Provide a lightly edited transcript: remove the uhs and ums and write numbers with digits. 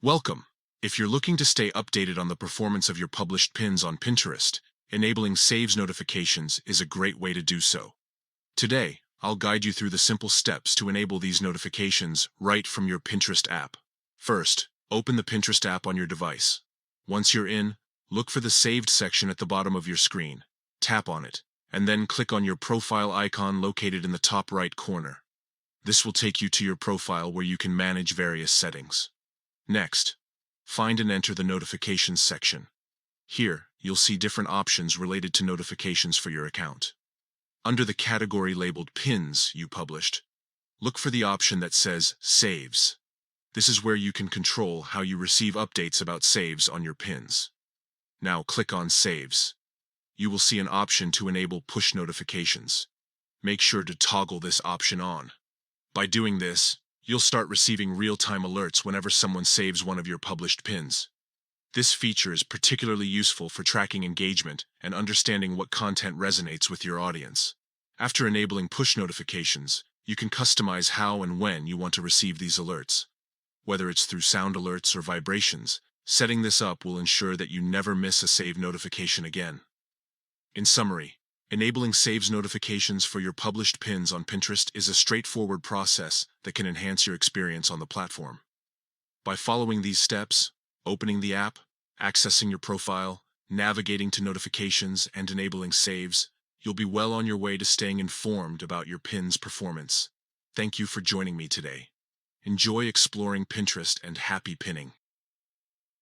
Welcome. If you're looking to stay updated on the performance of your published pins on Pinterest, enabling Saves notifications is a great way to do so. Today, I'll guide you through the simple steps to enable these notifications right from your Pinterest app. First, open the Pinterest app on your device. Once you're in, look for the Saved section at the bottom of your screen. Tap on it, and then click on your profile icon located in the top right corner. This will take you to your profile where you can manage various settings. Next, find and enter the Notifications section. Here, you'll see different options related to notifications for your account. Under the category labeled Pins you published, look for the option that says Saves. This is where you can control how you receive updates about saves on your pins. Now click on Saves. You will see an option to enable push notifications. Make sure to toggle this option on. By doing this, you'll start receiving real-time alerts whenever someone saves one of your published pins. This feature is particularly useful for tracking engagement and understanding what content resonates with your audience. After enabling push notifications, you can customize how and when you want to receive these alerts. Whether it's through sound alerts or vibrations, setting this up will ensure that you never miss a save notification again. In summary, enabling Saves notifications for your published pins on Pinterest is a straightforward process that can enhance your experience on the platform. By following these steps, opening the app, accessing your profile, navigating to notifications, and enabling saves, you'll be well on your way to staying informed about your pin's performance. Thank you for joining me today. Enjoy exploring Pinterest and happy pinning.